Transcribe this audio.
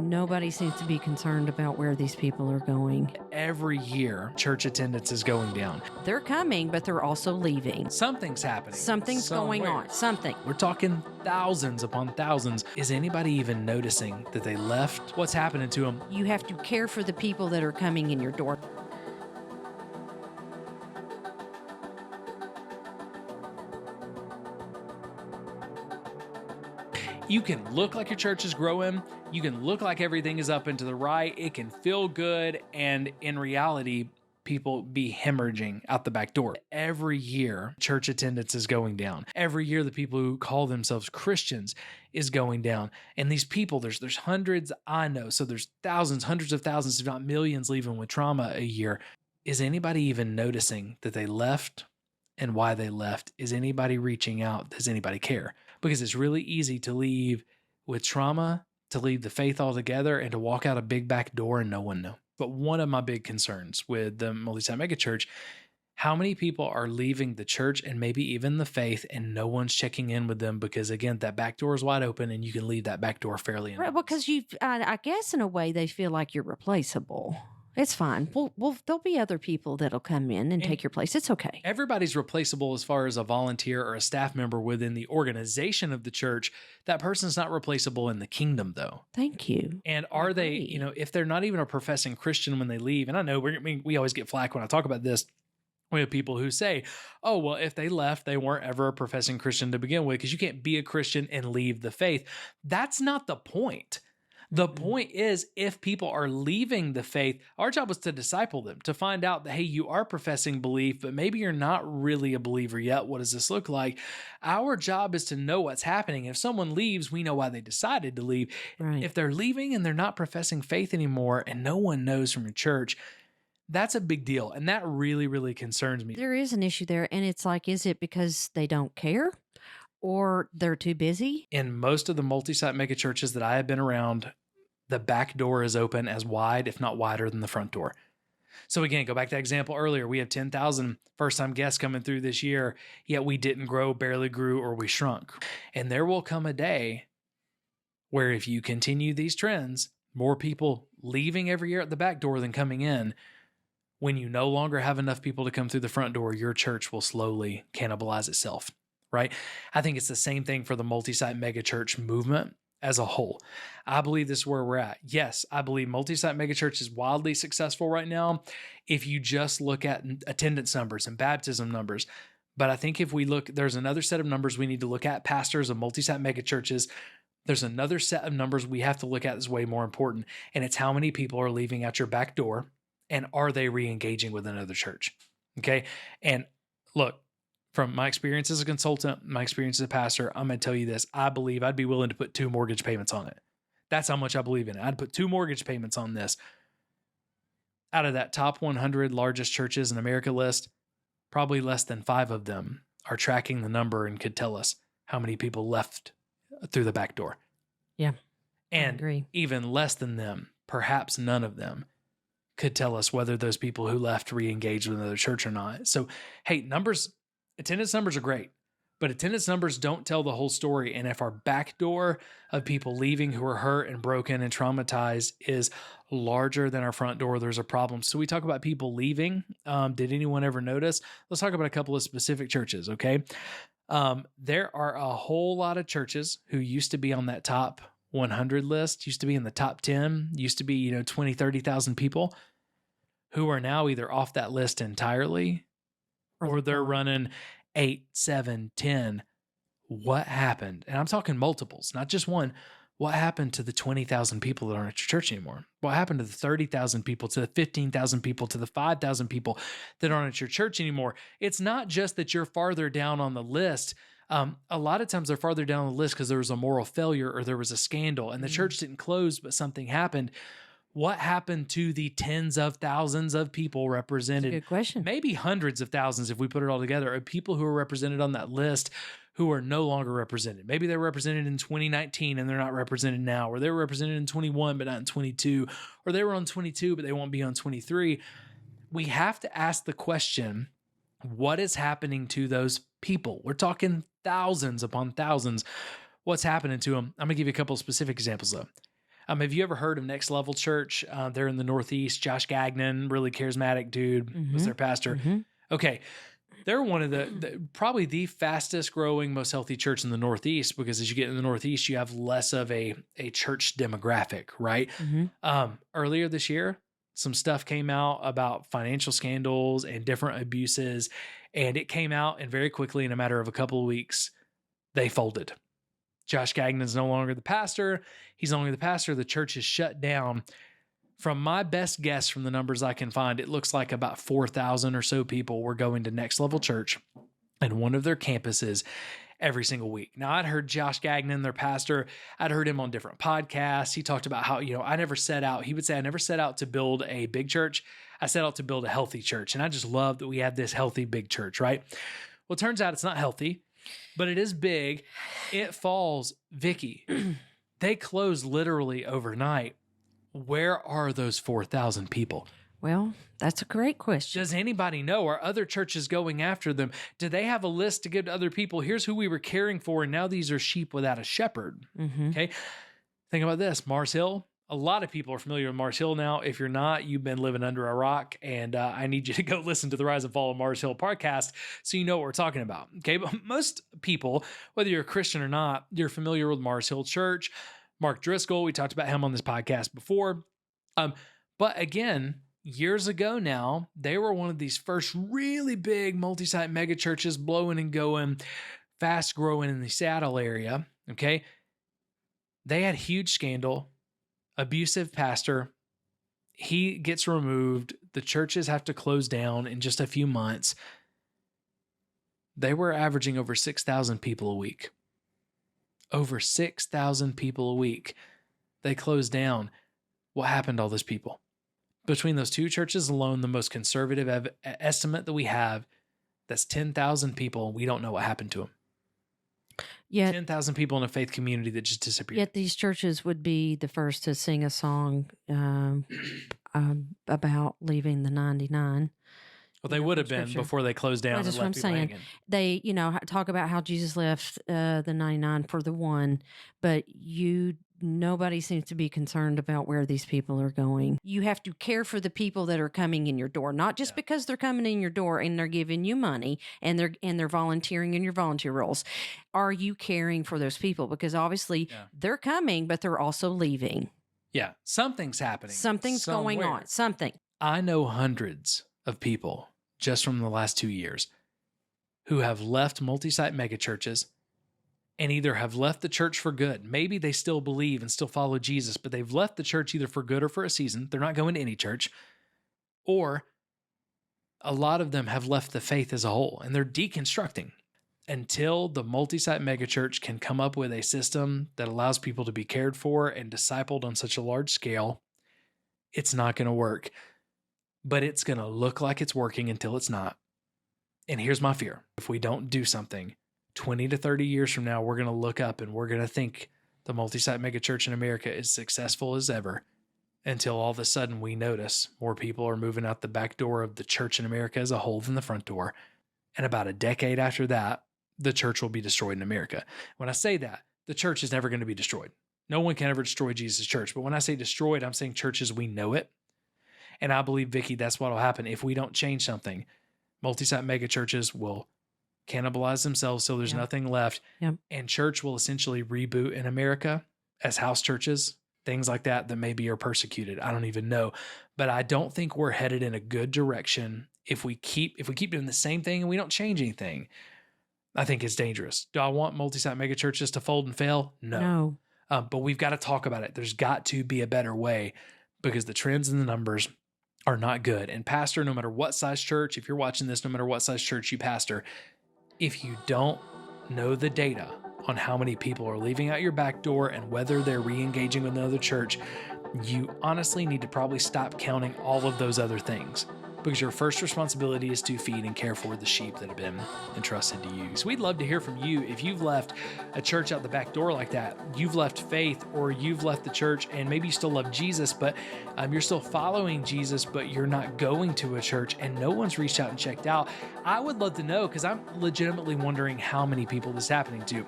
Nobody seems to be concerned about where these people are going. Every year, church attendance is going down. They're coming, but they're also leaving. Something's happening. Something's going on. Something. We're talking thousands upon thousands. Is anybody even noticing that they left? What's happening to them? You have to care for the people that are coming in your door. You can look like your church is growing. You can look like everything is up and to the right. It can feel good. And in reality, people be hemorrhaging out the back door. Every year, church attendance is going down. Every year, the people who call themselves Christians is going down. And these people, there's hundreds, I know. So there's thousands, hundreds of thousands, if not millions, leaving with trauma a year. Is anybody even noticing that they left and why they left? Is anybody reaching out? Does anybody care? Because it's really easy to leave with trauma, to leave the faith altogether, and to walk out a big back door and no one know. But one of my big concerns with the multi-site megachurch, how many people are leaving the church and maybe even the faith and no one's checking in with them because, again, that back door is wide open and you can leave that back door fairly Right, because I guess in a way they feel like you're replaceable. It's fine. There'll be other people that'll come in and take your place. It's okay. Everybody's replaceable as far as a volunteer or a staff member within the organization of the church. That person's not replaceable in the kingdom, though. Thank you. And are they, if they're not even a professing Christian when they leave, and I know we always get flack when I talk about this. We have people who say, oh, well, if they left, they weren't ever a professing Christian to begin with, because you can't be a Christian and leave the faith. That's not the point. The point is, if people are leaving the faith, our job was to disciple them, to find out that, hey, you are professing belief, but maybe you're not really a believer yet. What does this look like? Our job is to know what's happening. If someone leaves, we know why they decided to leave. Right. If they're leaving and they're not professing faith anymore and no one knows from your church, that's a big deal. And that really, really concerns me. There is an issue there. And it's like, is it because they don't care? Or they're too busy? In most of the multi-site megachurches that I have been around, the back door is open as wide, if not wider, than the front door. So again, go back to that example earlier. We have 10,000 first-time guests coming through this year, yet we didn't grow, barely grew, or we shrunk. And there will come a day where if you continue these trends, more people leaving every year at the back door than coming in. When you no longer have enough people to come through the front door, your church will slowly cannibalize itself. Right? I think it's the same thing for the multi-site megachurch movement as a whole. I believe this is where we're at. Yes, I believe multi-site megachurch is wildly successful right now if you just look at attendance numbers and baptism numbers. But I think if we look, there's another set of numbers we need to look at, pastors of multi-site megachurches. There's another set of numbers we have to look at that's way more important, and it's how many people are leaving out your back door, and are they re-engaging with another church? Okay? And look, from my experience as a consultant, my experience as a pastor, I'm going to tell you this. I believe I'd be willing to put 2 mortgage payments on it. That's how much I believe in it. I'd put 2 mortgage payments on this. Out of that top 100 largest churches in America list, probably less than 5 of them are tracking the number and could tell us how many people left through the back door. Yeah. And I agree. even less than them, perhaps none of them, could tell us whether those people who left re-engaged with another church or not. So, hey, attendance numbers are great, but attendance numbers don't tell the whole story. And if our back door of people leaving who are hurt and broken and traumatized is larger than our front door, there's a problem. So we talk about people leaving. Did anyone ever notice? Let's talk about a couple of specific churches, okay? There are a whole lot of churches who used to be on that top 100 list, used to be in the top 10, used to be, 20, 30,000 people who are now either off that list entirely or they're running 8, 7, 10. What happened? And I'm talking multiples, not just one. What happened to the 20,000 people that aren't at your church anymore? What happened to the 30,000 people, to the 15,000 people, to the 5,000 people that aren't at your church anymore? It's not just that you're farther down on the list. A lot of times they're farther down on the list because there was a moral failure or there was a scandal and the church didn't close, but something happened. What happened to the tens of thousands of people represented? That's a good question. Maybe hundreds of thousands if we put it all together, of people who are represented on that list who are no longer represented. Maybe they were represented in 2019 and they're not represented now, or they were represented in 21 but not in 22, or they were on 22 but they won't be on 23. We have to ask the question, what is happening to those people? We're talking thousands upon thousands. What's happening to them? I'm going to give you a couple of specific examples though. Have you ever heard of Next Level Church? They're in the Northeast. Josh Gagnon, really charismatic dude, was their pastor. Okay. They're one of probably the fastest growing, most healthy church in the Northeast, because as you get in the Northeast, you have less of a church demographic, right? Earlier this year, some stuff came out about financial scandals and different abuses, and it came out, and very quickly, in a matter of a couple of weeks, they folded. Josh Gagnon is no longer the pastor. He's no longer the pastor. The church is shut down. From my best guess from the numbers I can find, it looks like about 4,000 or so people were going to Next Level Church and one of their campuses every single week. Now, I'd heard Josh Gagnon, their pastor, I'd heard him on different podcasts. He talked about how, he would say, I never set out to build a big church. I set out to build a healthy church. And I just love that we have this healthy big church, right? Well, it turns out it's not healthy, but it is big. It falls, Vicki. They closed literally overnight. Where are those 4,000 people? Well, that's a great question. Does anybody know? Are other churches going after them? Do they have a list to give to other people? Here's who we were caring for, and now these are sheep without a shepherd. Okay? Think about this. Mars Hill. A lot of people are familiar with Mars Hill now. If you're not, you've been living under a rock, and I need you to go listen to the Rise and Fall of Mars Hill podcast so you know what we're talking about. Okay? But most people, whether you're a Christian or not, you're familiar with Mars Hill Church. Mark Driscoll, we talked about him on this podcast before. But again, years ago now, they were one of these first really big multi-site mega churches, blowing and going, fast growing in the Seattle area. Okay. They had huge scandal, abusive pastor. He gets removed. The churches have to close down in just a few months. They were averaging over 6,000 people a week. Over 6,000 people a week. They closed down. What happened to all those people? Between those two churches alone, the most conservative estimate that we have, that's 10,000 people. We don't know what happened to them. Yet 10,000 people in a faith community that just disappeared. Yet these churches would be the first to sing a song about leaving the 99. Well, they would have been before they closed down. That's what I'm saying. They, talk about how Jesus left the 99 for the one, but nobody seems to be concerned about where these people are going. You have to care for the people that are coming in your door, not just because they're coming in your door and they're giving you money and they're volunteering in your volunteer roles. Are you caring for those people? Because obviously they're coming, but they're also leaving. Yeah, something's happening. Something's going on. Something. I know hundreds of people just from the last 2 years who have left multi-site megachurches and either have left the church for good. Maybe they still believe and still follow Jesus, but they've left the church either for good or for a season. They're not going to any church. Or a lot of them have left the faith as a whole, and they're deconstructing. Until the multi-site megachurch can come up with a system that allows people to be cared for and discipled on such a large scale, it's not going to work. But it's going to look like it's working until it's not. And here's my fear. If we don't do something, 20 to 30 years from now, we're going to look up and we're going to think the multi-site megachurch in America is successful as ever, until all of a sudden we notice more people are moving out the back door of the church in America as a whole than the front door. And about a decade after that, the church will be destroyed in America. When I say that, the church is never going to be destroyed. No one can ever destroy Jesus' church. But when I say destroyed, I'm saying church as we know it. And I believe, Vicki, that's what will happen if we don't change something. Multi-site mega churches will cannibalize themselves so there's nothing left. And church will essentially reboot in America as house churches, things like that maybe are persecuted. I don't even know. But I don't think we're headed in a good direction if we keep doing the same thing and we don't change anything. I think it's dangerous. Do I want multi-site mega churches to fold and fail? No. But we've got to talk about it. There's got to be a better way, because the trends and the numbers are not good. And pastor, no matter what size church, if you're watching this, no matter what size church you pastor, if you don't know the data on how many people are leaving out your back door and whether they're re-engaging with another church, you honestly need to probably stop counting all of those other things, because your first responsibility is to feed and care for the sheep that have been entrusted to you. So we'd love to hear from you. If you've left a church out the back door like that, you've left faith, or you've left the church and maybe you still love Jesus, but you're still following Jesus, but you're not going to a church and no one's reached out and checked out. I would love to know, because I'm legitimately wondering how many people this is happening to.